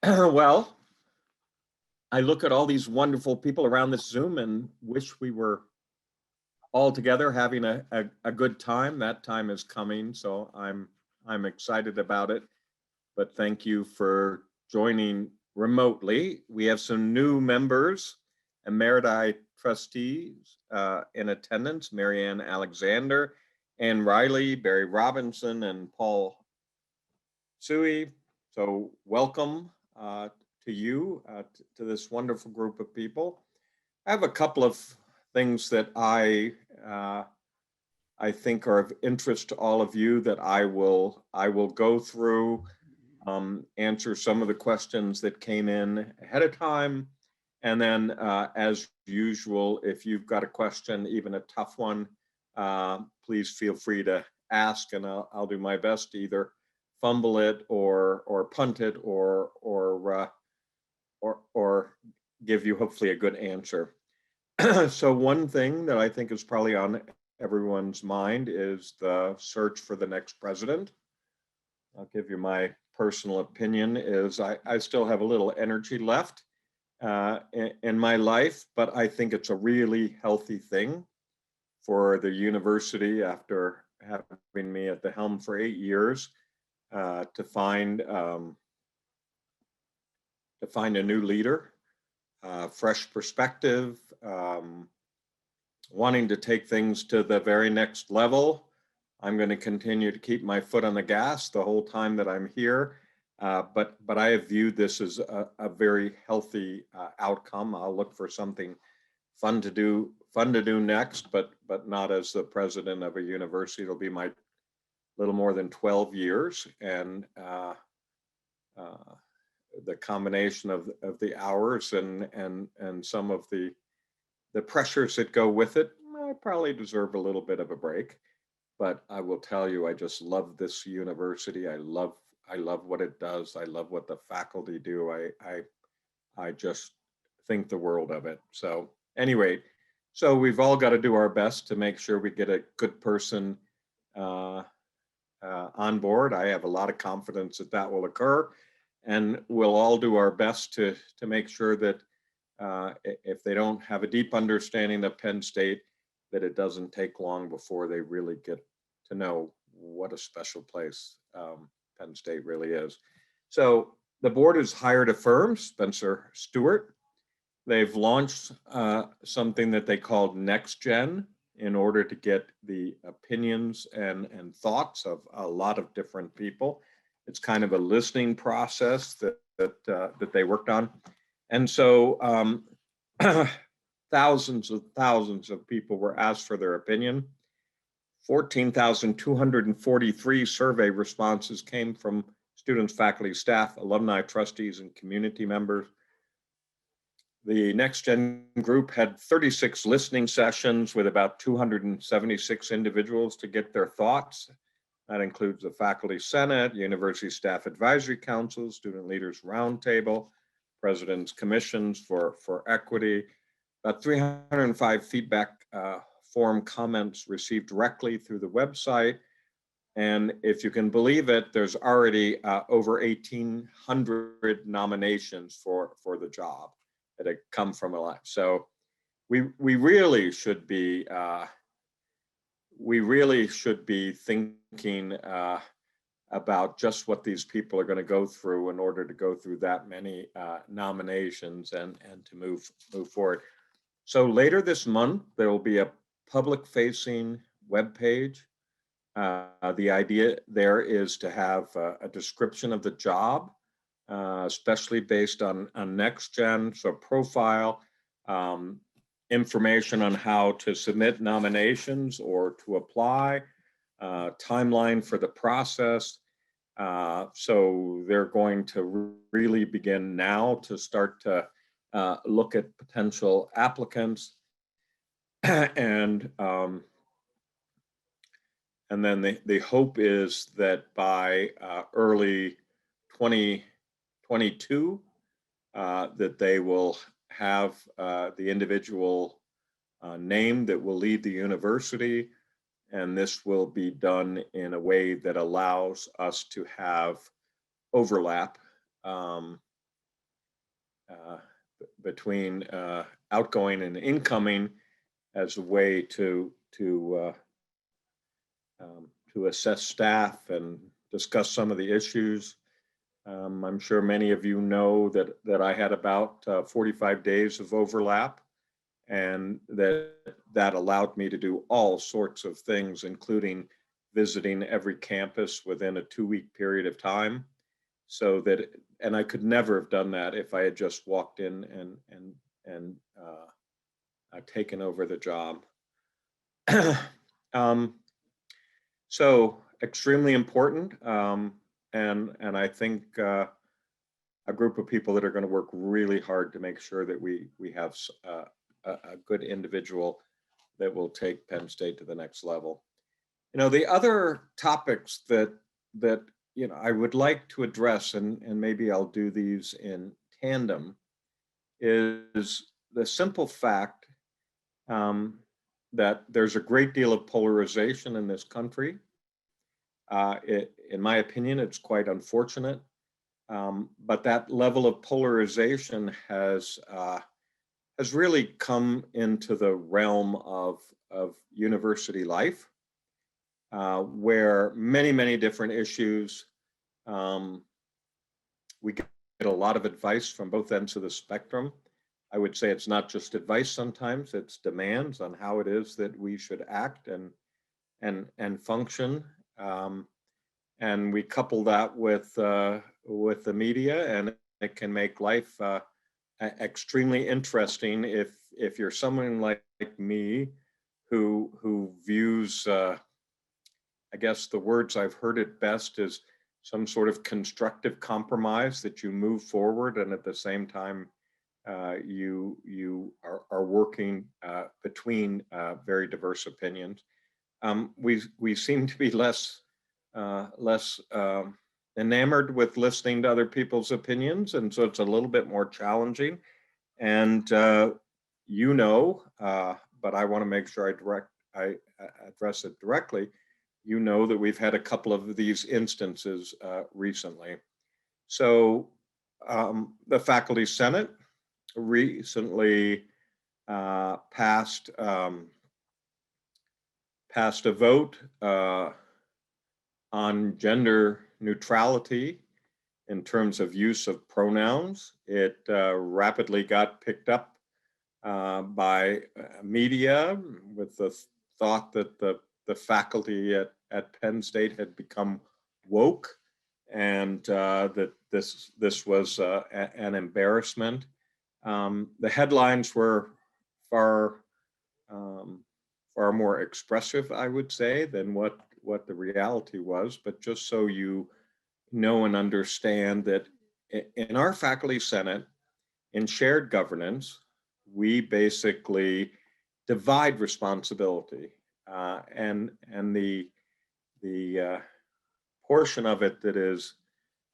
Well, I look at all these wonderful people around this Zoom and wish we were all together having a good time. That time is coming, so I'm excited about it. But thank you for joining remotely. We have some new members, Emeriti trustees in attendance, Marianne Alexander, Ann Riley, Barry Robinson, and Paul Sui. So welcome to you, to this wonderful group of people. I have a couple of things that I think are of interest to all of you that I will go through, answer some of the questions that came in ahead of time, and then as usual, if you've got a question, even a tough one, please feel free to ask, and I'll do my best to either fumble it or punt it or give you hopefully a good answer. So one thing that I think is probably on everyone's mind is the search for the next president. I'll give you my personal opinion is I still have a little energy left in my life, but I think it's a really healthy thing for the university, after having me at the helm for 8 years, to find a new leader, fresh perspective, wanting to take things to the very next level. I'm going to continue to keep my foot on the gas the whole time that I'm here, but I have viewed this as a very healthy outcome. I'll look for something fun to do next, but not as the president of a university. It'll be my little more than 12 years, and the combination of the hours and some of the pressures that go with it, I probably deserve a little bit of a break. But I will tell you, I just love this university. I love what it does. I love what the faculty do. I just think the world of it. So anyway, so we've all got to do our best to make sure we get a good person on board. I have a lot of confidence that that will occur, and we'll all do our best to make sure that if they don't have a deep understanding of Penn State, that it doesn't take long before they really get to know what a special place Penn State really is. So the board has hired a firm, Spencer Stewart. They've launched something that they called Next Gen in order to get the opinions and thoughts of a lot of different people. It's kind of a listening process that they worked on. And so thousands of people were asked for their opinion. 14,243 survey responses came from students, faculty, staff, alumni, trustees, and community members. The Next Gen group had 36 listening sessions with about 276 individuals to get their thoughts. That includes the Faculty Senate, University Staff Advisory Council, Student Leaders Roundtable, President's Commissions for Equity. About 305 feedback form comments received directly through the website. And if you can believe it, there's already over 1,800 nominations for the job that have come from a lot. So we really should be thinking about just what these people are going to go through in order to go through that many nominations and to move forward. So later this month, there will be a public-facing webpage. The idea there is to have a description of the job, especially based on Next Gen, so profile, information on how to submit nominations or to apply, timeline for the process. So they're going to really begin now to start to look at potential applicants, and then the hope is that by early 2022, that they will have the individual name that will lead the university, and this will be done in a way that allows us to have overlap between outgoing and incoming as a way to assess staff and discuss some of the issues. I'm sure many of you know that I had about 45 days of overlap, and that allowed me to do all sorts of things, including visiting every campus within a 2-week period of time. So that, and I could never have done that if I had just walked in and taken over the job. So extremely important, and I think a group of people that are going to work really hard to make sure that we have a good individual that will take Penn State to the next level. You know, the other topics that I would like to address, and maybe I'll do these in tandem, is the simple fact that there's a great deal of polarization in this country. In my opinion, it's quite unfortunate, but that level of polarization has really come into the realm of university life, where many different issues, we get a lot of advice from both ends of the spectrum. I would say it's not just advice sometimes, it's demands on how it is that we should act and function. And we couple that with the media, and it can make life extremely interesting if you're someone like me who views, I guess the words I've heard it best is some sort of constructive compromise, that you move forward and at the same time you are working between very diverse opinions. We seem to be less enamored with listening to other people's opinions, and so it's a little bit more challenging. And but I want to make sure I address it directly. You know that we've had a couple of these instances recently. So the Faculty Senate recently passed a vote on gender neutrality in terms of use of pronouns. It rapidly got picked up by media with the thought that the faculty at Penn State had become woke, and that this was an embarrassment. The headlines were far more expressive, I would say, than what the reality was. But just so you know and understand that in our Faculty Senate, in shared governance, we basically divide responsibility, and the portion of it that is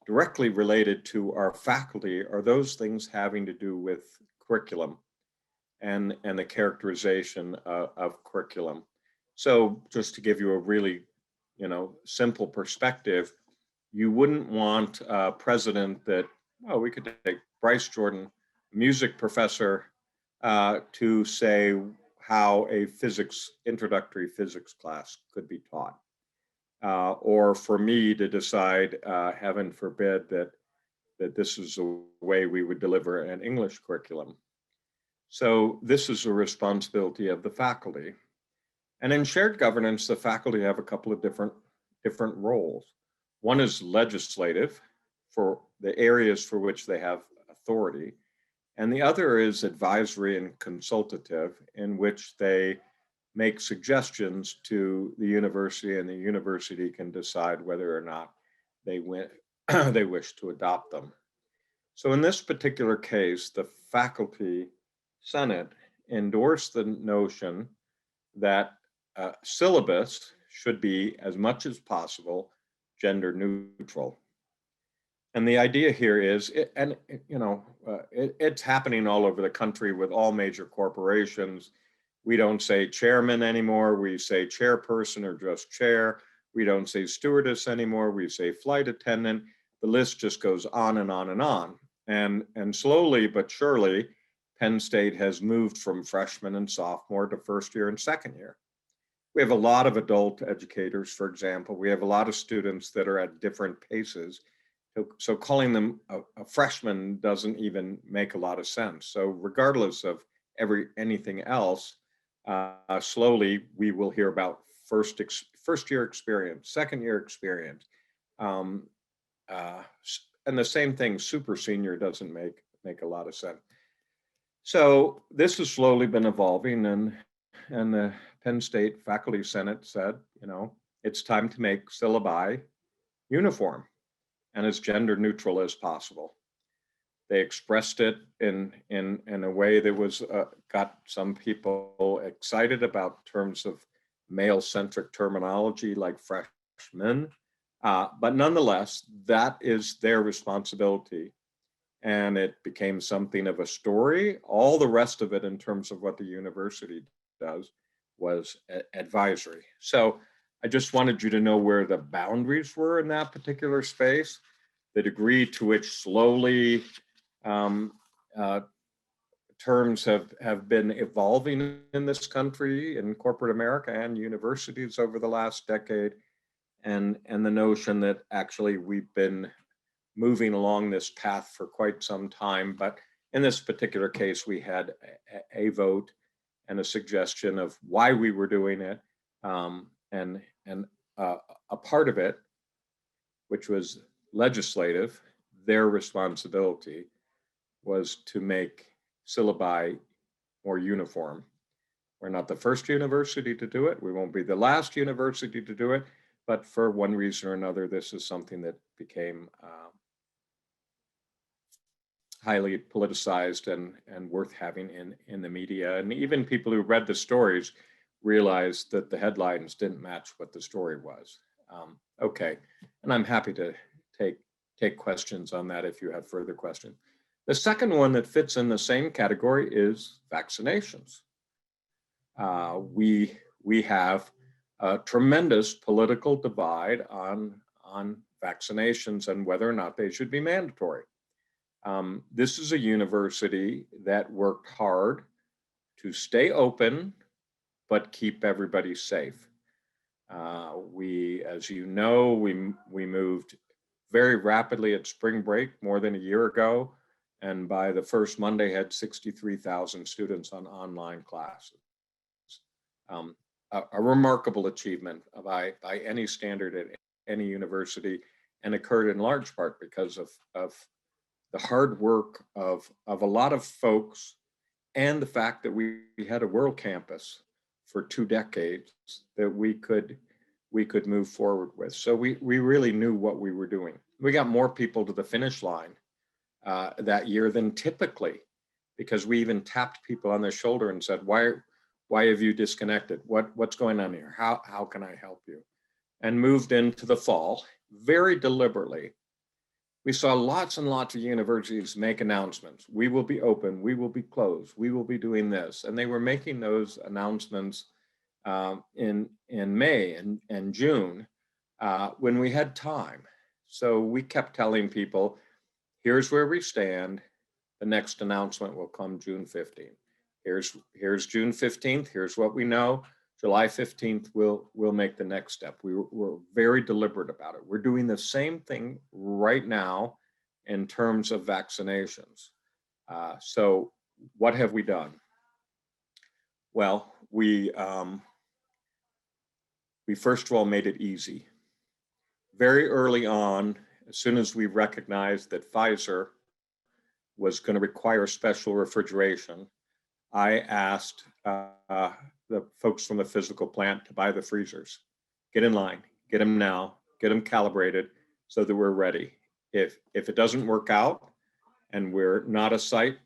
directly related to our faculty are those things having to do with curriculum and the characterization of curriculum. So just to give you a really, simple perspective, you wouldn't want a president that, we could take Bryce Jordan, music professor, to say how a introductory physics class could be taught. Or for me to decide, heaven forbid, that this is the way we would deliver an English curriculum. So this is a responsibility of the faculty. And in shared governance, the faculty have a couple of different roles. One is legislative for the areas for which they have authority, and the other is advisory and consultative, in which they make suggestions to the university, and the university can decide whether or not they wish to adopt them. So in this particular case, the Faculty Senate endorsed the notion that syllabus should be, as much as possible, gender neutral. And the idea here is, it's happening all over the country with all major corporations. We don't say chairman anymore, we say chairperson or just chair. We don't say stewardess anymore, we say flight attendant. The list just goes on and on and on. And slowly but surely, Penn State has moved from freshman and sophomore to first year and second year. We have a lot of adult educators, for example. We have a lot of students that are at different paces. So calling them a freshman doesn't even make a lot of sense. So regardless of anything else, slowly we will hear about first year experience, second year experience. And the same thing, super senior doesn't make a lot of sense. So this has slowly been evolving, and the Penn State Faculty Senate said, it's time to make syllabi uniform and as gender neutral as possible. They expressed it in a way that was got some people excited about terms of male-centric terminology like freshmen, but nonetheless, that is their responsibility. And it became something of a story. All the rest of it in terms of what the university does was advisory. So I just wanted you to know where the boundaries were in that particular space, the degree to which slowly terms have been evolving in this country, in corporate America and universities over the last decade, and the notion that actually we've been moving along this path for quite some time. But in this particular case, we had a vote and a suggestion of why we were doing it. And a part of it, which was legislative, their responsibility was to make syllabi more uniform. We're not the first university to do it. We won't be the last university to do it. But for one reason or another, this is something that became highly politicized and worth having in the media. And even people who read the stories realized that the headlines didn't match what the story was. Okay, and I'm happy to take questions on that if you have further questions. The second one that fits in the same category is vaccinations. We have a tremendous political divide on vaccinations and whether or not they should be mandatory. This is a university that worked hard to stay open, but keep everybody safe. We, as you know, we moved very rapidly at spring break more than a year ago, and by the first Monday had 63,000 students on online classes. A remarkable achievement by any standard at any university, and occurred in large part because of the hard work of a lot of folks, and the fact that we had a world campus for 2 decades that we could move forward with. So we really knew what we were doing. We got more people to the finish line that year than typically, because we even tapped people on the shoulder and said, why have you disconnected? What's going on here? How can I help you? And moved into the fall very deliberately. We saw lots and lots of universities make announcements. We will be open, we will be closed, we will be doing this. And they were making those announcements in May and June when we had time. So we kept telling people, here's where we stand. The next announcement will come June 15th. Here's June 15th, here's what we know. July 15th, we'll make the next step. We're very deliberate about it. We're doing the same thing right now in terms of vaccinations. So what have we done? Well, we first of all made it easy. Very early on, as soon as we recognized that Pfizer was going to require special refrigeration, I asked the folks from the physical plant to buy the freezers. Get in line, get them now, get them calibrated so that we're ready. If it doesn't work out and we're not a site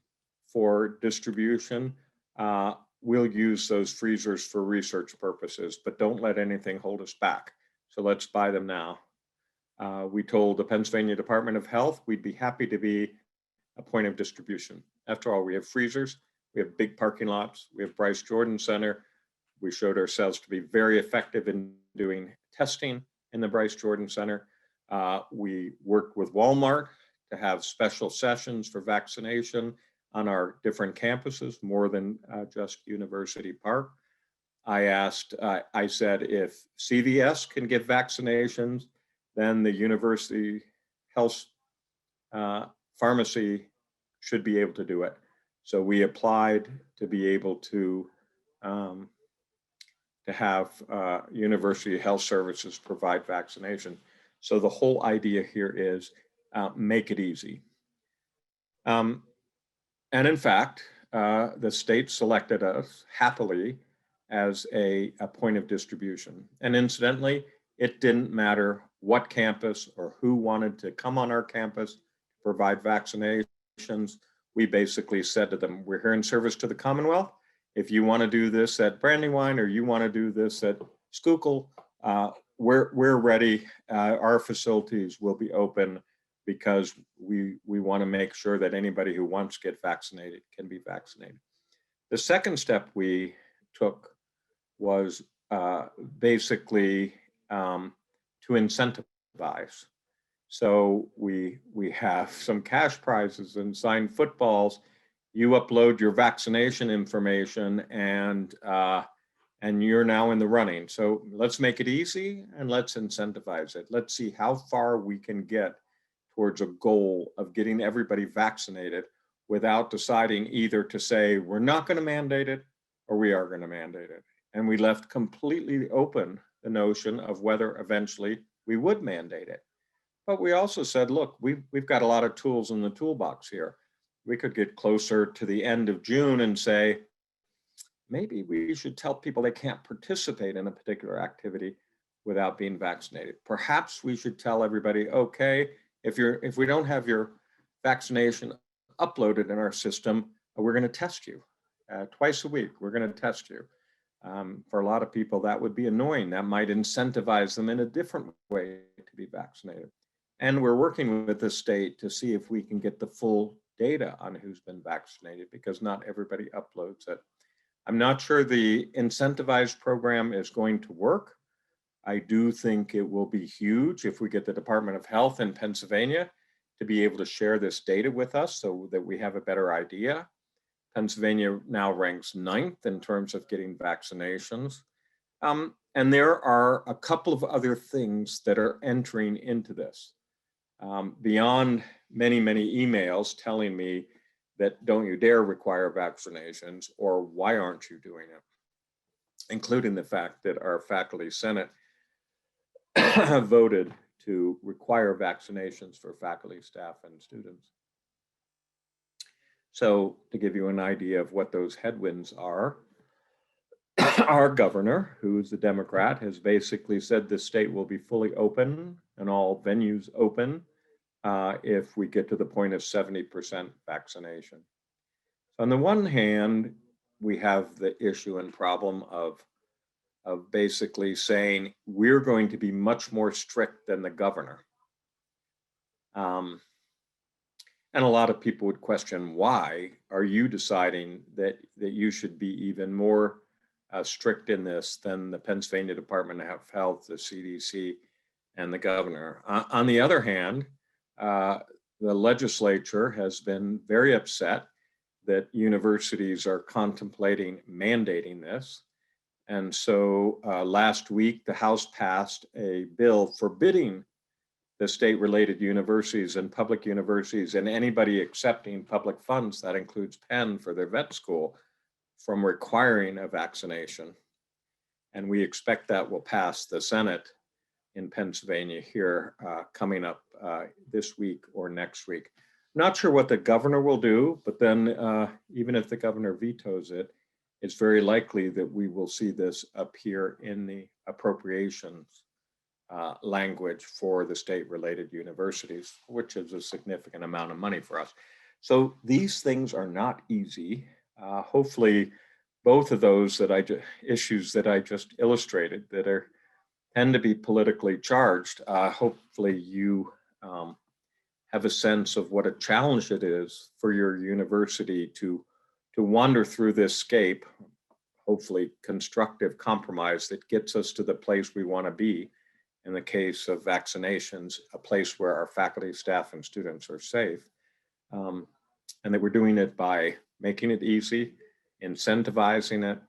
for distribution, we'll use those freezers for research purposes, but don't let anything hold us back. So let's buy them now. We told the Pennsylvania Department of Health we'd be happy to be a point of distribution. After all, we have freezers, we have big parking lots, we have Bryce Jordan Center. We showed ourselves to be very effective in doing testing in the Bryce Jordan Center. We worked with Walmart to have special sessions for vaccination on our different campuses, more than just University Park. I said, if CVS can give vaccinations, then the university health pharmacy should be able to do it. So we applied to be able to have university health services provide vaccination. So the whole idea here is make it easy. And in fact, the state selected us happily as a point of distribution. And incidentally, it didn't matter what campus or who wanted to come on our campus to provide vaccinations. We basically said to them, we're here in service to the Commonwealth. If you want to do this at Brandywine or you want to do this at Schuylkill, we're ready. Our facilities will be open because we want to make sure that anybody who wants to get vaccinated can be vaccinated. The second step we took was basically to incentivize. So we have some cash prizes and signed footballs. You upload your vaccination information and you're now in the running. So let's make it easy and let's incentivize it. Let's see how far we can get towards a goal of getting everybody vaccinated without deciding either to say we're not going to mandate it or we are going to mandate it. And we left completely open the notion of whether eventually we would mandate it. But we also said, look, we've got a lot of tools in the toolbox here. We could get closer to the end of June and say, maybe we should tell people they can't participate in a particular activity without being vaccinated. Perhaps we should tell everybody, okay, if we don't have your vaccination uploaded in our system, we're going to test you twice a week. We're going to test you. For a lot of people, that would be annoying. That might incentivize them in a different way to be vaccinated. And we're working with the state to see if we can get the full data on who's been vaccinated, because not everybody uploads it. I'm not sure the incentivized program is going to work. I do think it will be huge if we get the Department of Health in Pennsylvania to be able to share this data with us so that we have a better idea. Pennsylvania now ranks 9th in terms of getting vaccinations. And there are a couple of other things that are entering into this. Beyond many emails telling me that don't you dare require vaccinations, or why aren't you doing it? Including the fact that our faculty senate voted to require vaccinations for faculty, staff, and students. So to give you an idea of what those headwinds are, our governor, who's a Democrat, has basically said the state will be fully open and all venues open if we get to the point of 70% vaccination. So on the one hand, we have the issue and problem of basically saying we're going to be much more strict than the governor. And a lot of people would question, why are you deciding that you should be even more strict in this than the Pennsylvania Department of Health, the CDC, and the governor? On the other hand, the legislature has been very upset that universities are contemplating mandating this. And so last week, the House passed a bill forbidding the state-related universities and public universities and anybody accepting public funds, that includes Penn for their vet school, from requiring a vaccination. And we expect that will pass the Senate in Pennsylvania here coming up this week or next week. Not sure what the governor will do, but then even if the governor vetoes it, it's very likely that we will see this appear in the appropriations language for the state-related universities, which is a significant amount of money for us. So these things are not easy. Hopefully, both of those issues that I just illustrated that tend to be politically charged, hopefully you have a sense of what a challenge it is for your university to wander through this scape, hopefully constructive compromise that gets us to the place we want to be, in the case of vaccinations, a place where our faculty, staff, and students are safe. And that we're doing it by making it easy, incentivizing it,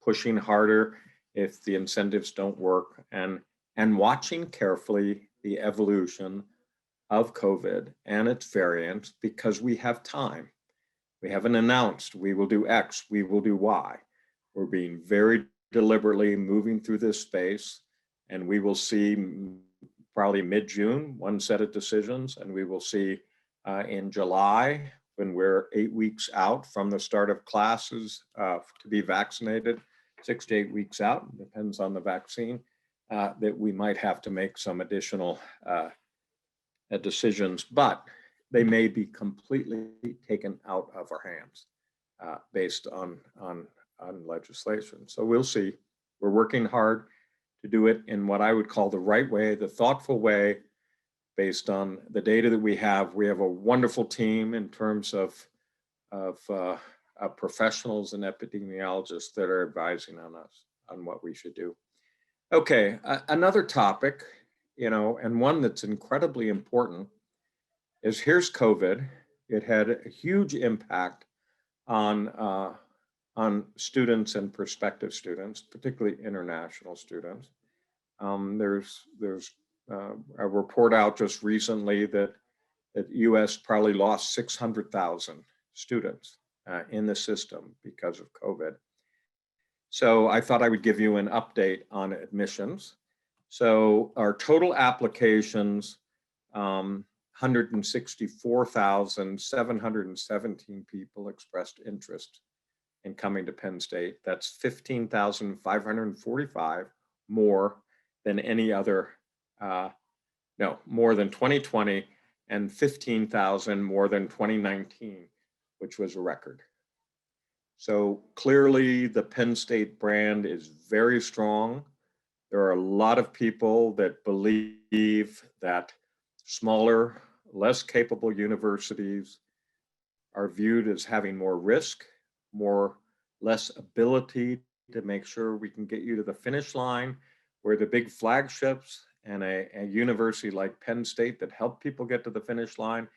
pushing harder if the incentives don't work, and watching carefully the evolution of COVID and its variants, because we have time. We haven't announced we will do X, we will do Y. We're being very deliberately moving through this space, and we will see probably mid-June one set of decisions, and we will see in July, when we're 8 weeks out from the start of classes to be vaccinated, 6 to 8 weeks out, depends on the vaccine, that we might have to make some additional decisions, but they may be completely taken out of our hands based on legislation. So we'll see. We're working hard to do it in what I would call the right way, the thoughtful way, based on the data that we have. We have a wonderful team in terms of professionals and epidemiologists that are advising on us on what we should do. Okay, another topic, and one that's incredibly important is here's COVID. It had a huge impact on students and prospective students, particularly international students. There's a report out just recently that US probably lost 600,000 students in the system because of COVID. So I thought I would give you an update on admissions. So our total applications, 164,717 people expressed interest in coming to Penn State. That's 15,545 more than any other, more than 2020, and 15,000 more than 2019, which was a record. So clearly the Penn State brand is very strong. There are a lot of people that believe that smaller, less capable universities are viewed as having more risk, less ability to make sure we can get you to the finish line, where the big flagships and a university like Penn State that helped people get to the finish line,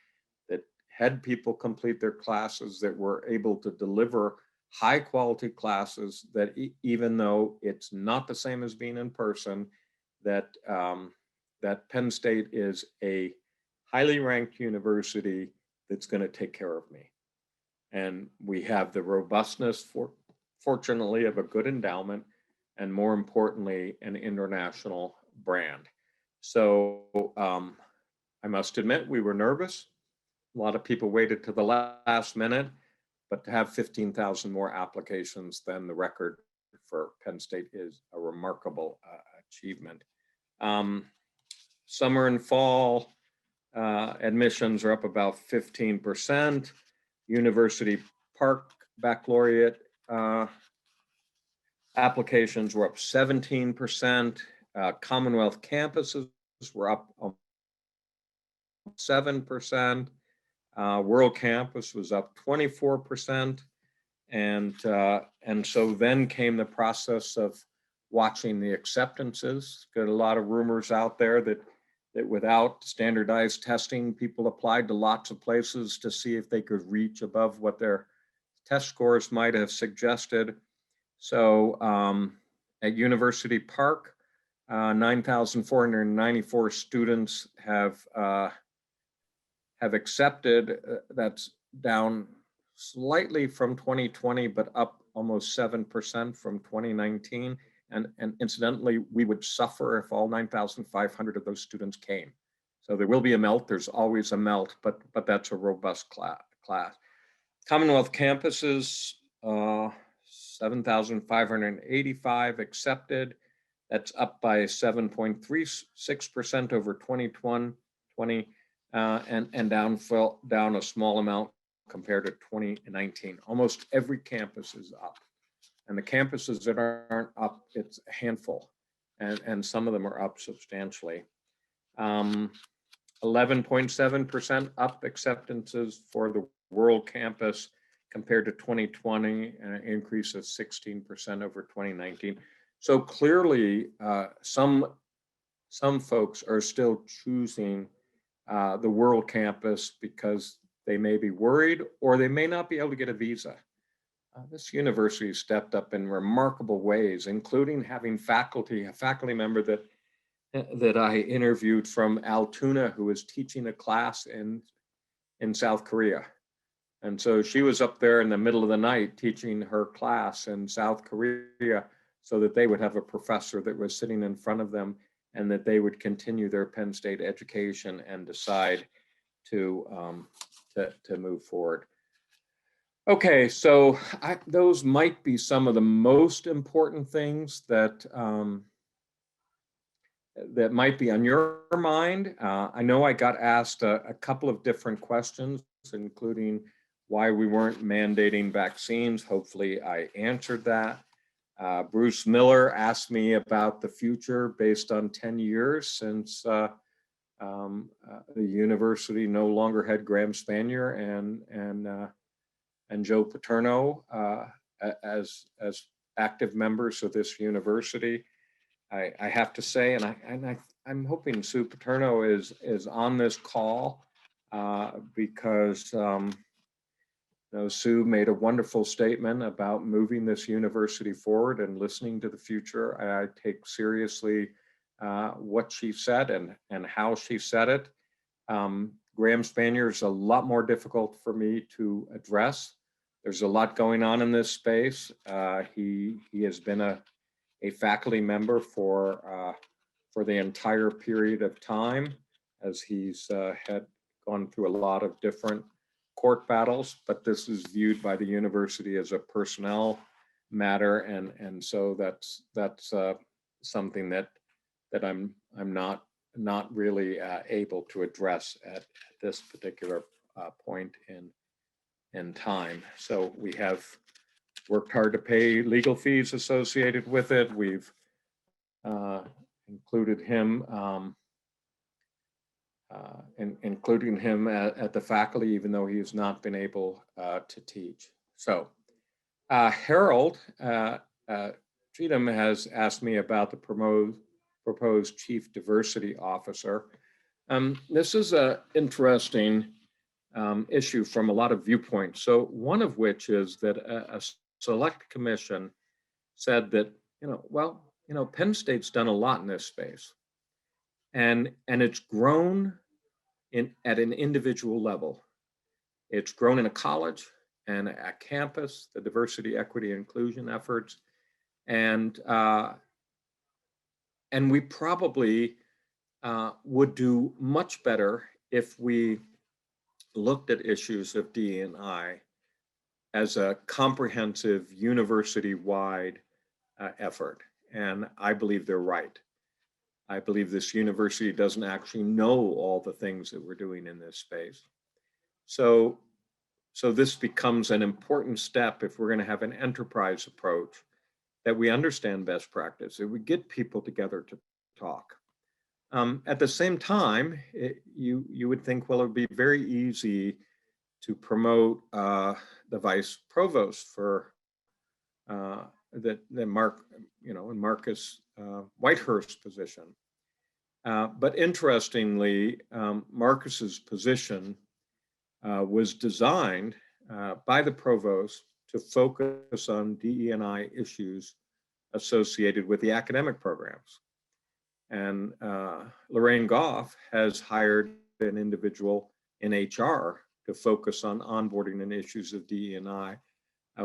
that had people complete their classes, that were able to deliver high quality classes, that even though it's not the same as being in person, that Penn State is a highly ranked university that's going to take care of me. And we have the robustness, fortunately, of a good endowment, and more importantly, an international brand. So I must admit, we were nervous. A lot of people waited to the last minute, but to have 15,000 more applications than the record for Penn State is a remarkable achievement. Summer and fall admissions are up about 15%. University Park Baccalaureate applications were up 17%. Commonwealth campuses were up 7%. World Campus was up 24%. And so then came the process of watching the acceptances. Got a lot of rumors out there that without standardized testing, people applied to lots of places to see if they could reach above what their test scores might have suggested. So at University Park, 9,494 students have accepted. That's down slightly from 2020, but up almost 7% from 2019. And incidentally, we would suffer if all 9,500 of those students came. So there will be a melt. There's always a melt, but that's a robust class. Commonwealth campuses, 7,585 accepted. That's up by 7.36% over 2020, and down a small amount compared to 2019. Almost every campus is up. And the campuses that aren't up, it's a handful, and some of them are up substantially. 11.7% up acceptances for the World Campus compared to 2020, and an increase of 16% over 2019. So clearly, some some folks are still choosing the World Campus because they may be worried or they may not be able to get a visa. This university stepped up in remarkable ways, including having a faculty member that I interviewed from Altoona who was teaching a class in South Korea. And so she was up there in the middle of the night teaching her class in South Korea so that they would have a professor that was sitting in front of them and that they would continue their Penn State education and decide to move forward. Okay, so those might be some of the most important things that that might be on your mind. I know I got asked a couple of different questions, including why we weren't mandating vaccines. Hopefully I answered that. Bruce Miller asked me about the future based on 10 years since the university no longer had Graham Spanier and Joe Paterno as active members of this university. I have to say, and I'm hoping Sue Paterno is on this call because Sue made a wonderful statement about moving this university forward and listening to the future. I take seriously what she said and how she said it. Graham Spanier is a lot more difficult for me to address. There's a lot going on in this space. He has been a faculty member for the entire period of time, as he's had gone through a lot of different court battles, but this is viewed by the university as a personnel matter, and so that's something that I'm not really able to address at this particular point in time. So we have worked hard to pay legal fees associated with it. We've included him including him at the faculty, even though he has not been able to teach. So Harold Cheatham has asked me about the proposed chief diversity officer. This is an interesting issue from a lot of viewpoints. So one of which is that a select commission said that, Penn State's done a lot in this space, and it's grown at an individual level. It's grown in a college and a campus, the diversity, equity, inclusion efforts, and we probably would do much better if we looked at issues of DE&I as a comprehensive university-wide effort. And I believe they're right. I believe this university doesn't actually know all the things that we're doing in this space. So this becomes an important step if we're going to have an enterprise approach, that we understand best practice, that we get people together to talk. At the same time, you would think, well, it would be very easy to promote the vice provost for the Marcus Whitehurst's position. But interestingly, Marcus's position was designed by the provost to focus on DE&I issues associated with the academic programs. And Lorraine Goff has hired an individual in HR to focus on onboarding and issues of DE&I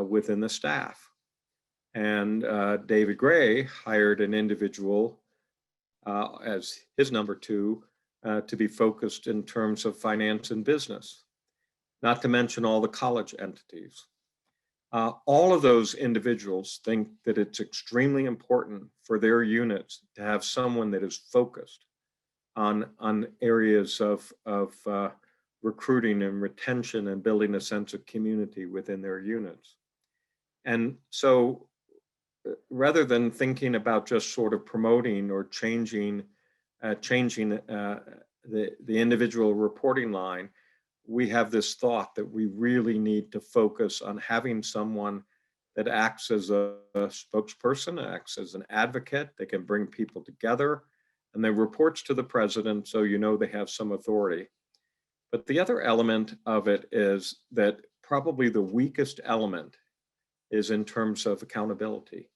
within the staff. And David Gray hired an individual as his number two to be focused in terms of finance and business, not to mention all the college entities. All of those individuals think that it's extremely important for their units to have someone that is focused on areas of recruiting and retention and building a sense of community within their units. And so rather than thinking about just sort of promoting or changing the individual reporting line, we have this thought that we really need to focus on having someone that acts as a spokesperson, acts as an advocate, that can bring people together, and they reports to the president, so you know they have some authority. But the other element of it is that probably the weakest element is in terms of accountability.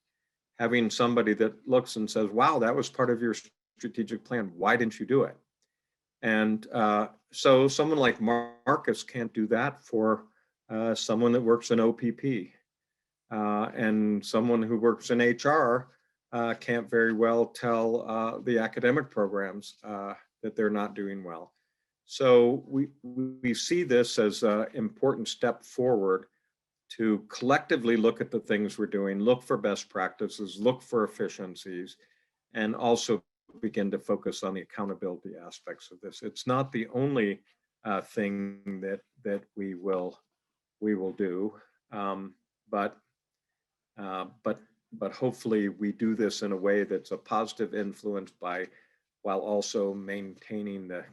Having somebody that looks and says, wow, that was part of your strategic plan. Why didn't you do it? And so someone like Marcus can't do that for someone that works in OPP. And someone who works in HR can't very well tell the academic programs that they're not doing well. So we see this as an important step forward to collectively look at the things we're doing, look for best practices, look for efficiencies, and also begin to focus on the accountability aspects of this. It's not the only thing that we will do, but hopefully we do this in a way that's a positive influence while also maintaining that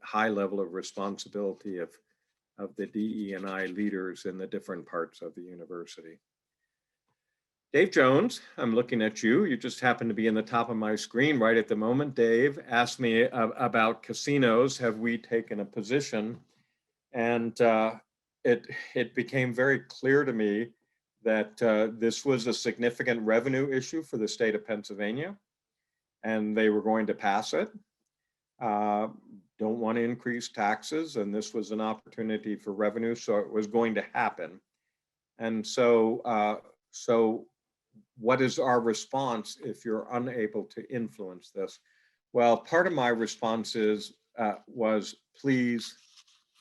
high level of responsibility of the DE&I leaders in the different parts of the university. Dave Jones, I'm looking at you. You just happen to be in the top of my screen right at the moment. Dave asked me about casinos. Have we taken a position? And it became very clear to me that this was a significant revenue issue for the state of Pennsylvania, and they were going to pass it. Don't want to increase taxes, and this was an opportunity for revenue, so it was going to happen. And so, what is our response if you're unable to influence this? Well, part of my response was please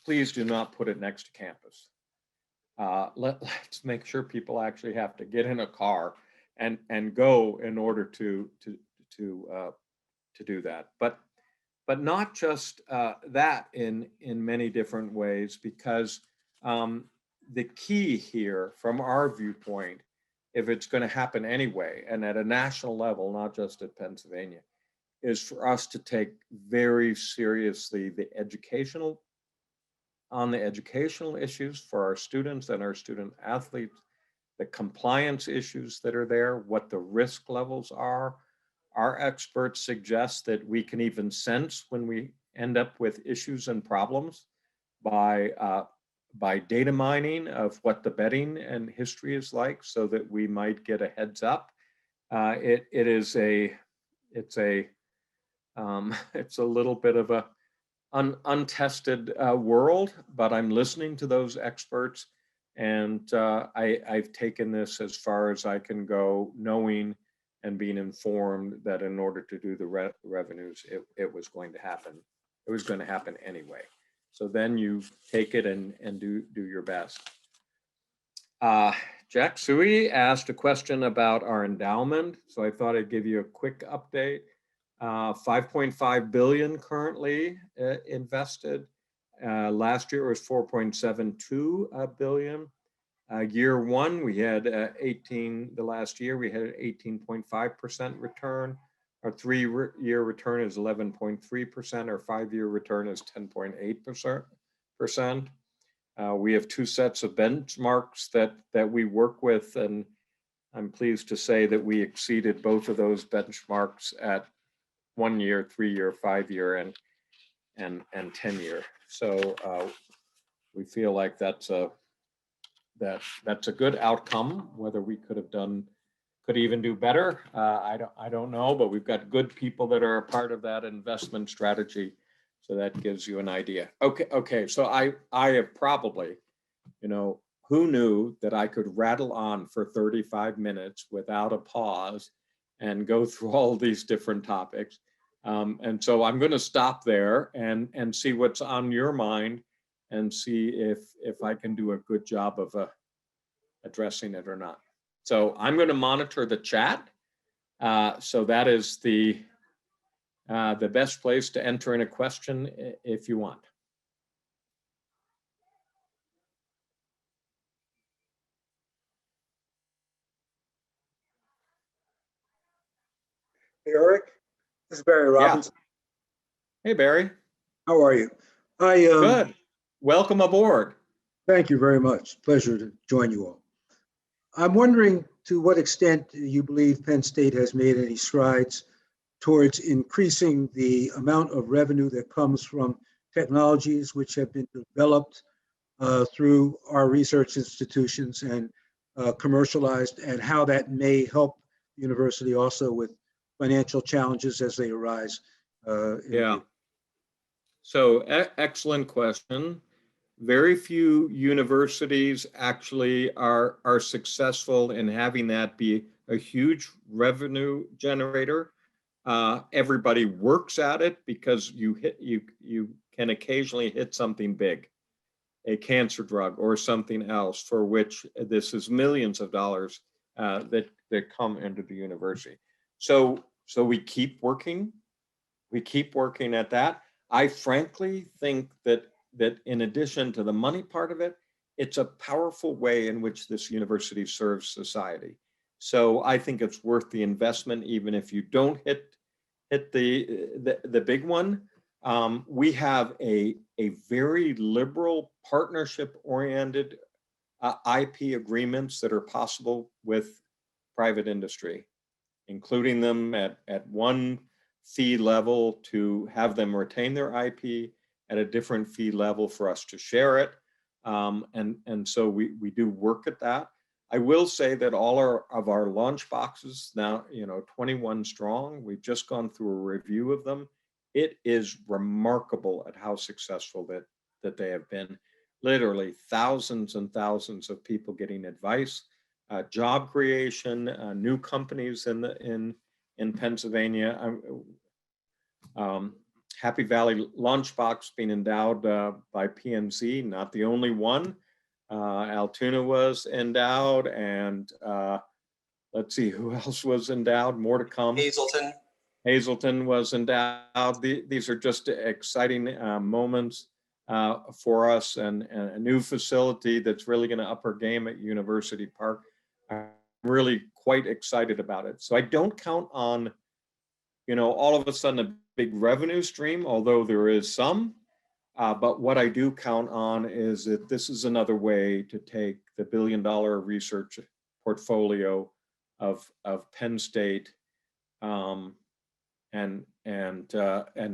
do not put it next to campus. Let's make sure people actually have to get in a car and go in order to do that. But not just that in many different ways, because the key here from our viewpoint, if it's going to happen anyway, and at a national level, not just at Pennsylvania, is for us to take very seriously the educational issues for our students and our student athletes, the compliance issues that are there, what the risk levels are. Our experts suggest that we can even sense when we end up with issues and problems by data mining of what the betting and history is like, so that we might get a heads up. It's a little bit of a untested world, but I'm listening to those experts, and I've taken this as far as I can go, knowing and being informed that in order to do the revenues, it was going to happen. It was going to happen anyway. So then you take it and do your best. Jack Sui asked a question about our endowment, so I thought I'd give you a quick update. 5.5 billion currently invested. Last year it was 4.72 billion. Year one, we had the last year we had an 18.5% return. Our 3-year return is 11.3%. Our 5-year return is 10.8%. We have 2 sets of benchmarks that we work with, and I'm pleased to say that we exceeded both of those benchmarks at 1 year, 3-year, 5-year, and 10-year. So we feel like that's a good outcome. Whether we could even do better, I don't know, but we've got good people that are a part of that investment strategy, so that gives you an idea. Okay. So I have probably, who knew that I could rattle on for 35 minutes without a pause and go through all these different topics. And so I'm going to stop there and see what's on your mind, and see if I can do a good job of addressing it or not. So I'm going to monitor the chat. So that is the best place to enter in a question if you want. Hey, Eric, this is Barry Robinson. Yeah. Hey, Barry. How are you? Good. Welcome aboard. Thank you very much. Pleasure to join you all. I'm wondering to what extent you believe Penn State has made any strides towards increasing the amount of revenue that comes from technologies which have been developed through our research institutions and commercialized, and how that may help the university also with financial challenges as they arise. Yeah. So excellent question. Very few universities actually are successful in having that be a huge revenue generator. Everybody works at it because you can occasionally hit something big, a cancer drug or something else for which this is millions of dollars that come into the university. So we keep working. We keep working at that. I frankly think that in addition to the money part of it, it's a powerful way in which this university serves society. So I think it's worth the investment, even if you don't hit the big one. We have a very liberal partnership-oriented IP agreements that are possible with private industry, including them at one fee level to have them retain their IP, at a different fee level for us to share it. And so we do work at that. I will say that all of our launch boxes now, 21 strong, we've just gone through a review of them. It is remarkable at how successful that they have been. Literally thousands and thousands of people getting advice, job creation, new companies in Pennsylvania. Happy Valley Launchbox being endowed by PNC, not the only one. Altoona was endowed, and let's see who else was endowed. More to come. Hazelton was endowed. These are just exciting moments for us, and a new facility that's really going to up our game at University Park. I'm really quite excited about it. So I don't count on, all of a sudden a big revenue stream, although there is some. But what I do count on is that this is another way to take the $1 billion research portfolio of Penn State and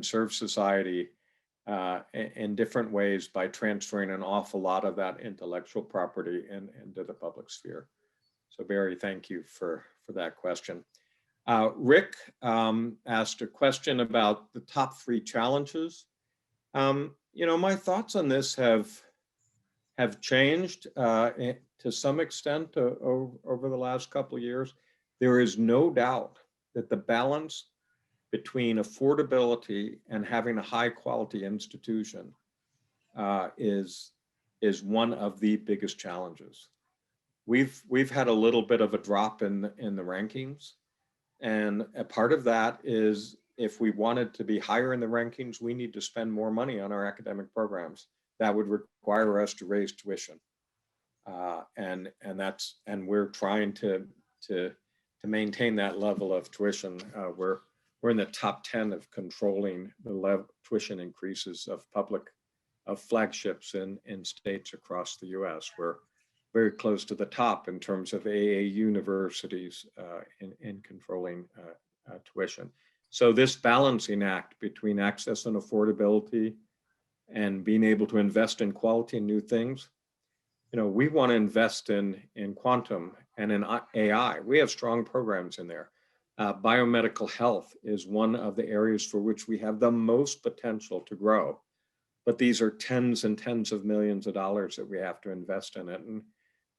serve society in different ways by transferring an awful lot of that intellectual property into the public sphere. So Barry, thank you for that question. Rick asked a question about the top 3 challenges. My thoughts on this have changed to some extent over the last couple of years. There is no doubt that the balance between affordability and having a high quality institution is one of the biggest challenges. We've had a little bit of a drop in the rankings, and a part of that is, if we wanted to be higher in the rankings, we need to spend more money on our academic programs. That would require us to raise tuition, and we're trying to maintain that level of tuition. We're in the top 10 of controlling the tuition increases of flagships in states across the U.S. We're very close to the top in terms of AA universities in controlling tuition. So this balancing act between access and affordability and being able to invest in quality and new things, we want to invest in quantum and in AI. We have strong programs in there. Biomedical health is one of the areas for which we have the most potential to grow. But these are tens and tens of millions of dollars that we have to invest in it. And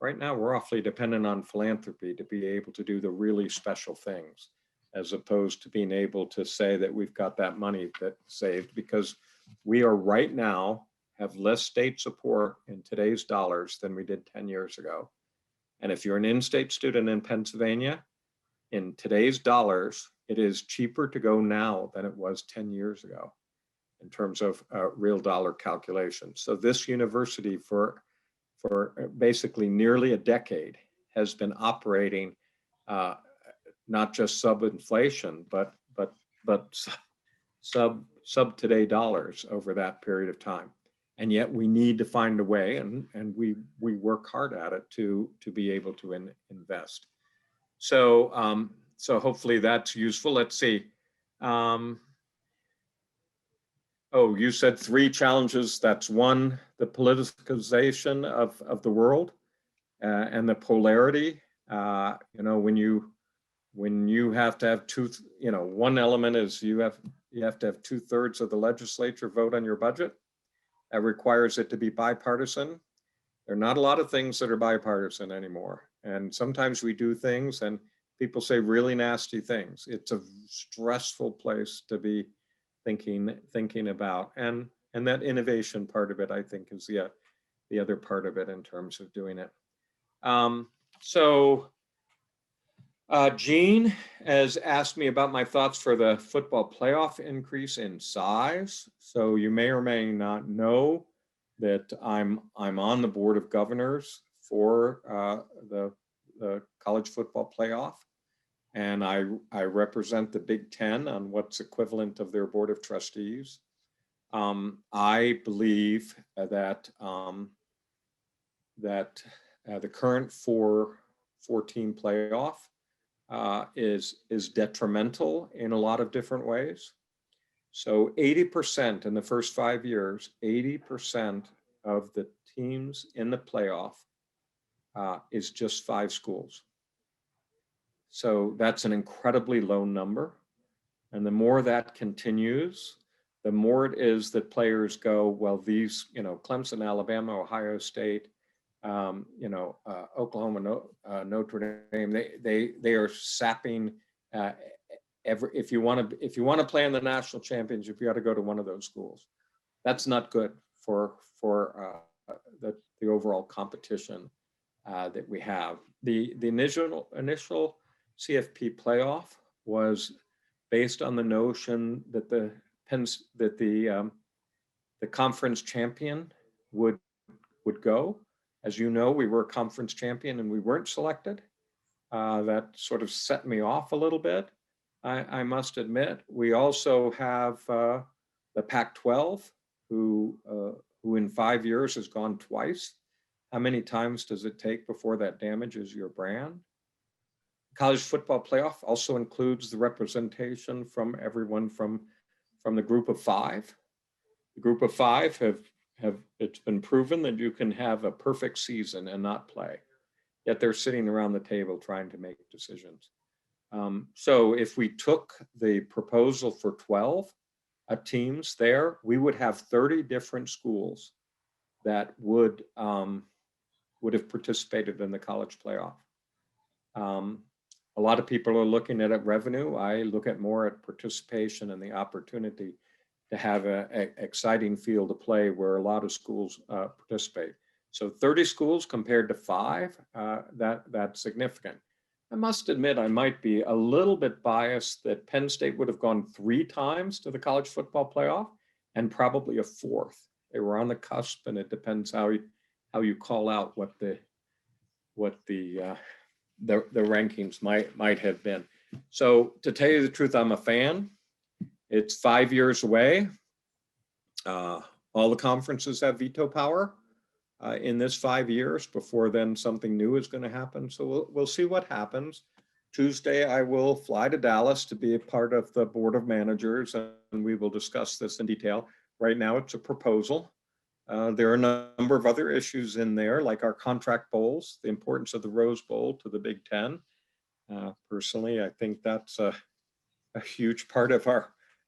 right now we're awfully dependent on philanthropy to be able to do the really special things, as opposed to being able to say that we've got that money that's saved, because we are right now have less state support in today's dollars than we did 10 years ago. And if you're an in-state student in Pennsylvania, in today's dollars, it is cheaper to go now than it was 10 years ago in terms of real dollar calculation. So this university for basically nearly a decade has been operating not just sub-inflation, but sub today dollars over that period of time. And yet we need to find a way, and we work hard at it to be able to invest. So hopefully that's useful. Let's see. Um, oh, you said 3 challenges. That's one, the politicization of the world and the polarity. You know, when you have to have one element is you have to have 2/3 of the legislature vote on your budget. That requires it to be bipartisan. There are not a lot of things that are bipartisan anymore. And sometimes we do things and people say really nasty things. It's a stressful place to be thinking about. And that innovation part of it, I think, is the other part of it in terms of doing it. So Gene has asked me about my thoughts for the football playoff increase in size. So you may or may not know that I'm on the board of governors for the college football playoff, and I represent the Big Ten on what's equivalent of their board of trustees. I believe that the current four-team playoff is detrimental in a lot of different ways. So 80% in the first 5 years, 80% of the teams in the playoff is just 5 schools. So that's an incredibly low number. And the more that continues, the more it is that players go, well, these, Clemson, Alabama, Ohio State, Oklahoma, Notre Dame, they are sapping if you want to play in the national championship, you got to go to one of those schools. That's not good for the overall competition that we have. The initial CFP playoff was based on the notion that the conference champion would go. As you know, we were a conference champion and we weren't selected. That sort of set me off a little bit, I must admit. We also have the Pac-12, who in 5 years has gone twice. How many times does it take before that damages your brand? College football playoff also includes the representation from everyone from the group of 5. The group of 5 have it's been proven that you can have a perfect season and not play, yet they're sitting around the table trying to make decisions. So if we took the proposal for 12 teams there, we would have 30 different schools that would have participated in the college playoff. A lot of people are looking at revenue. I look at more at participation and the opportunity to have an exciting field to play where a lot of schools participate. So 30 schools compared to 5, that's significant. I must admit, I might be a little bit biased that Penn State would have gone 3 times to the college football playoff and probably a 4th. They were on the cusp, and it depends how you call out what the rankings might have been. So to tell you the truth, I'm a fan. It's 5 years away. All the conferences have veto power in this 5 years. Before then, something new is going to happen. So we'll see what happens. Tuesday, I will fly to Dallas to be a part of the board of managers, and we will discuss this in detail. Right now, it's a proposal. There are a number of other issues in there, like our contract bowls, the importance of the Rose Bowl to the Big Ten. Personally, I think that's a huge part of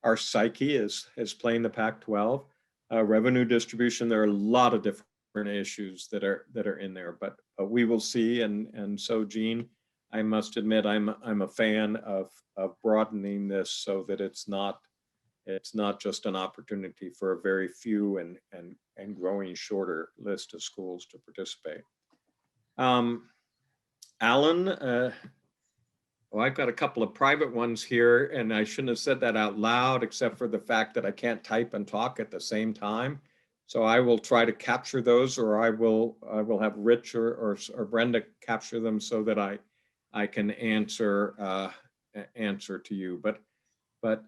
our psyche is playing the Pac-12. Revenue distribution, there are a lot of different issues that are in there, but we will see. And so, Gene, I must admit, I'm a fan of broadening this so that it's not just an opportunity for a very few and growing shorter list of schools to participate. Alan, well, I've got a couple of private ones here, and I shouldn't have said that out loud, except for the fact that I can't type and talk at the same time. So I will try to capture those, or I will have Rich or Brenda capture them so that I can answer to you. But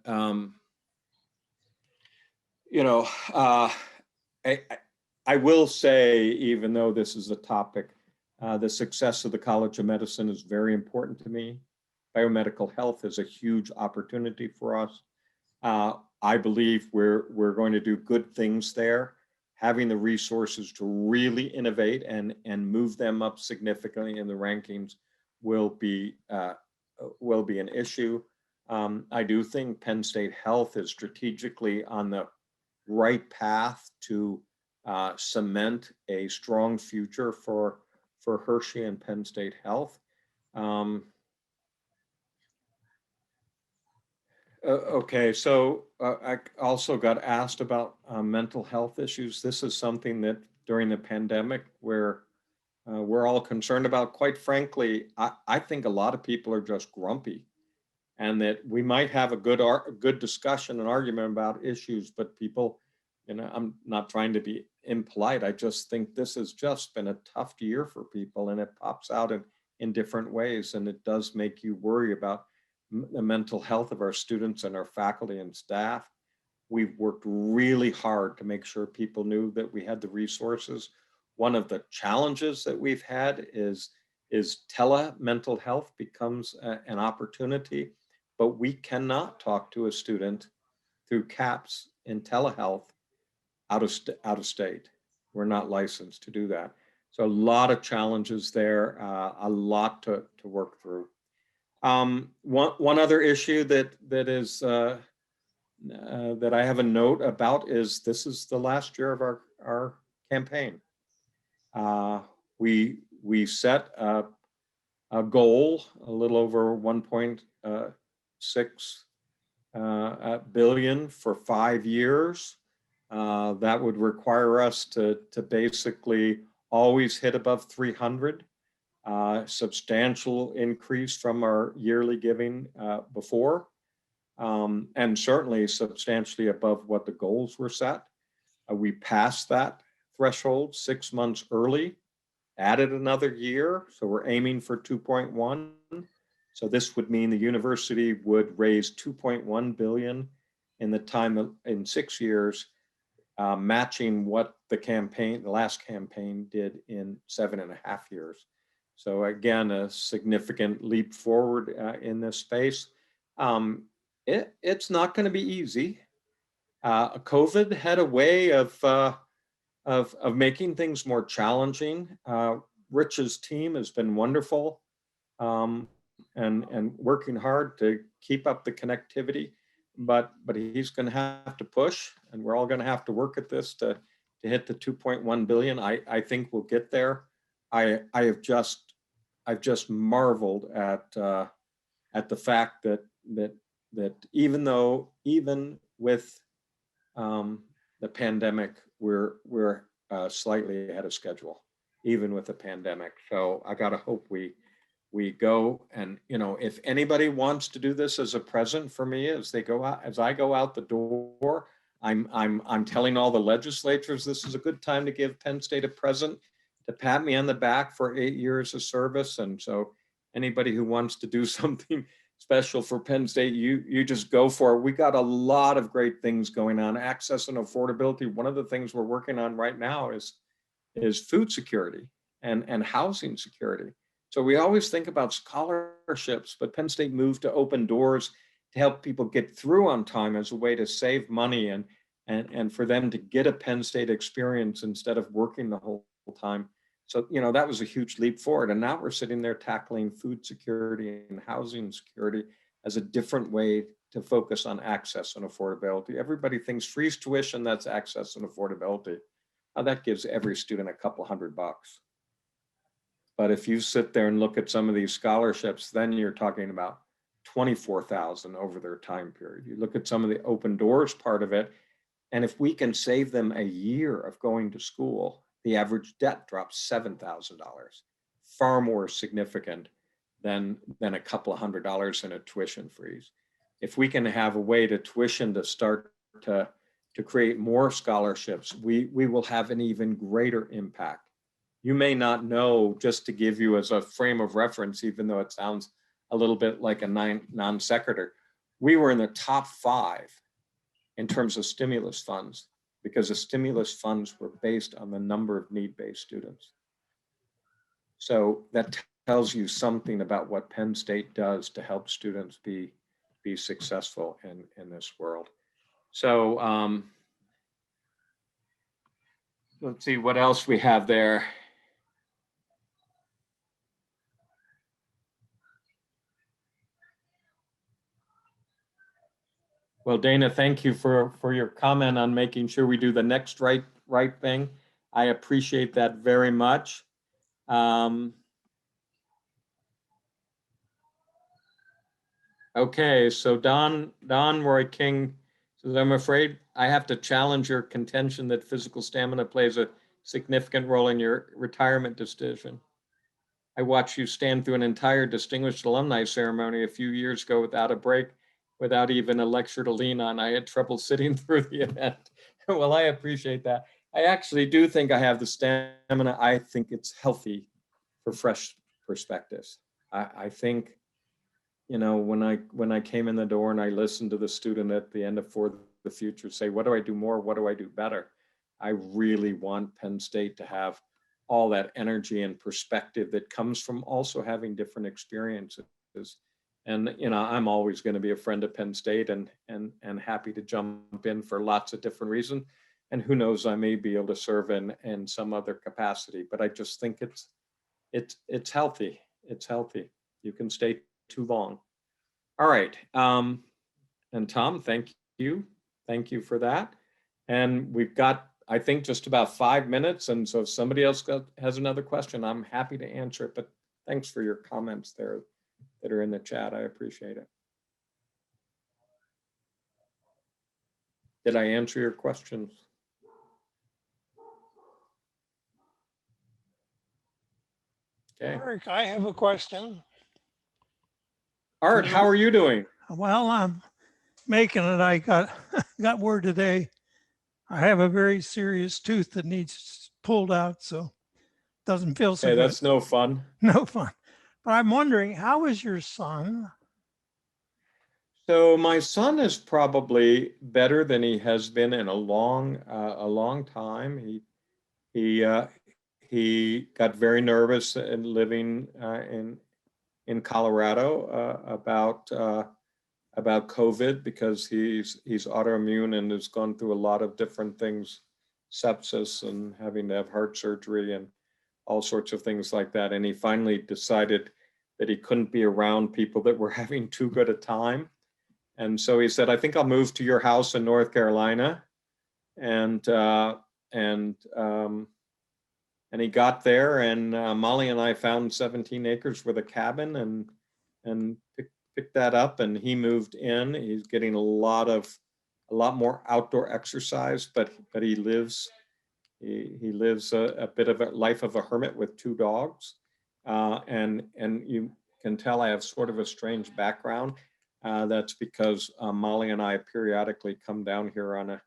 I will say, even though this is a topic, the success of the College of Medicine is very important to me. Biomedical health is a huge opportunity for us. I believe we're going to do good things there. Having the resources to really innovate and move them up significantly in the rankings will be an issue. I do think Penn State Health is strategically on the right path to cement a strong future for Hershey and Penn State Health. Okay, so I also got asked about mental health issues. This is something that during the pandemic where we're all concerned about. Quite frankly, I think a lot of people are just grumpy, and that we might have a good discussion and argument about issues, but people, I'm not trying to be impolite. I just think this has just been a tough year for people, and it pops out in different ways, and it does make you worry about the mental health of our students and our faculty and staff. We've worked really hard to make sure people knew that we had the resources. One of the challenges that we've had is tele mental health becomes an opportunity, but we cannot talk to a student through CAPS in telehealth out of state. We're not licensed to do that. So a lot of challenges there, a lot to work through. One other issue that is that I have a note about is this is the last year of our campaign. We set a goal a little over 1.6 billion for 5 years. That would require us to basically always hit above 300. Substantial increase from our yearly giving before, and certainly substantially above what the goals were set. We passed that threshold 6 months early, added another year, so we're aiming for 2.1. So this would mean the university would raise 2.1 billion in the time in 6 years, matching what the last campaign did in 7.5 years. So again, a significant leap forward in this space. It's not going to be easy. COVID had a way of making things more challenging. Rich's team has been wonderful, and working hard to keep up the connectivity, but he's going to have to push, and we're all going to have to work at this to hit the 2.1 billion. I think we'll get there. I've just marveled at the fact that even with the pandemic, we're slightly ahead of schedule, even with the pandemic. So I gotta hope we go, and if anybody wants to do this as a present for me as I go out the door, I'm telling all the legislatures this is a good time to give Penn State a present, to pat me on the back for 8 years of service. And so anybody who wants to do something special for Penn State, you just go for it. We got a lot of great things going on. Access and affordability. One of the things we're working on right now is food security and housing security. So we always think about scholarships, but Penn State moved to open doors to help people get through on time as a way to save money and for them to get a Penn State experience instead of working the whole time. So, that was a huge leap forward. And now we're sitting there tackling food security and housing security as a different way to focus on access and affordability. Everybody thinks free tuition, that's access and affordability. Now that gives every student a couple $100. But if you sit there and look at some of these scholarships, then you're talking about 24,000 over their time period. You look at some of the open doors part of it, and if we can save them a year of going to school, the average debt drops $7,000, far more significant than a couple of $100 in a tuition freeze. If we can have a way to tuition to start to create more scholarships, we will have an even greater impact. You may not know, just to give you as a frame of reference, even though it sounds a little bit like a non sequitur, we were in the top 5 in terms of stimulus funds, because the stimulus funds were based on the number of need-based students. So that tells you something about what Penn State does to help students be be successful in this world. So let's see what else we have there. Well, Dana, thank you for your comment on making sure we do the next right thing. I appreciate that very much. Okay, so Don Roy King says, I'm afraid I have to challenge your contention that physical stamina plays a significant role in your retirement decision. I watched you stand through an entire distinguished alumni ceremony a few years ago without a break, without even a lecture to lean on. I had trouble sitting through the event. Well, I appreciate that. I actually do think I have the stamina. I think it's healthy for fresh perspectives. I think, you know, when I came in the door and I listened to the student at the end of For the Future say, what do I do more? What do I do better? I really want Penn State to have all that energy and perspective that comes from also having different experiences. And, you know, I'm always going to be a friend of Penn State and happy to jump in for lots of different reasons. And who knows, I may be able to serve in some other capacity, but I just think it's healthy. It's healthy. You can stay too long. All right. And Tom, thank you. Thank you for that. And we've got, I think, just about 5 minutes. And so if somebody else has another question, I'm happy to answer it. But thanks for your comments there that are in the chat. I appreciate it. Did I answer your questions? Okay. Eric, I have a question. Art, how are you doing? Well, I'm making it. I got word today. I have a very serious tooth that needs pulled out, so it doesn't feel so Hey, good. that's no fun. No fun. But I'm wondering, how is your son? So my son is probably better than he has been in a long time. He got very nervous in living in Colorado about COVID because he's autoimmune and has gone through a lot of different things, sepsis and having to have heart surgery and all sorts of things like that. And he finally decided that he couldn't be around people that were having too good a time. And so he said, I think I'll move to your house in North Carolina. And he got there, and Molly and I found 17 acres with a cabin and picked that up, and he moved in. He's getting a lot more outdoor exercise, but he lives a bit of a life of a hermit with 2 dogs. And you can tell I have sort of a strange background. That's because Molly and I periodically come down here on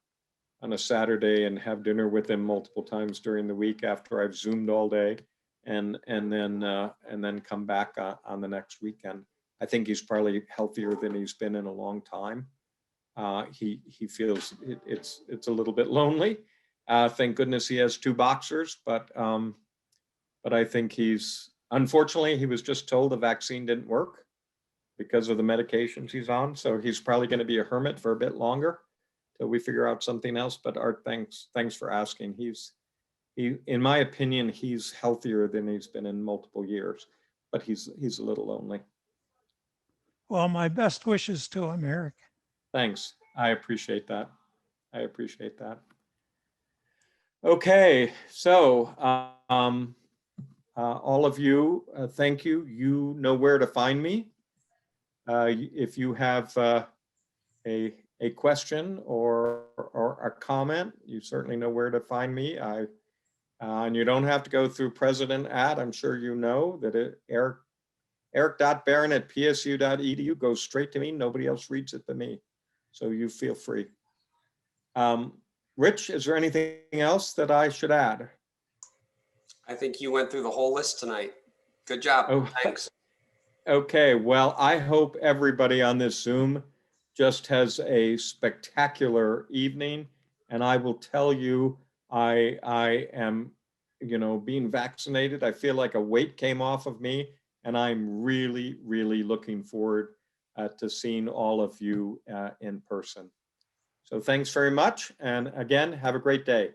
a Saturday and have dinner with him multiple times during the week after I've Zoomed all day, and then come back on the next weekend. I think he's probably healthier than he's been in a long time. He feels it's a little bit lonely. Thank goodness he has 2 boxers, but I think unfortunately, he was just told the vaccine didn't work because of the medications he's on. So he's probably going to be a hermit for a bit longer till we figure out something else. But Art, thanks for asking. In my opinion, he's healthier than he's been in multiple years, but he's a little lonely. Well, my best wishes to him, Eric. Thanks. I appreciate that. Okay, so all of you, thank you. You know where to find me. If you have a question or a comment, you certainly know where to find me. And you don't have to go through President @ I'm sure you know that eric.barron@psu.edu goes straight to me. Nobody else reads it but me. So you feel free. Rich, is there anything else that I should add? I think you went through the whole list tonight. Good job. Oh, thanks. Okay, well, I hope everybody on this Zoom just has a spectacular evening. And I will tell you, I am, being vaccinated. I feel like a weight came off of me, and I'm really, really looking forward to seeing all of you in person. So thanks very much. And again, have a great day.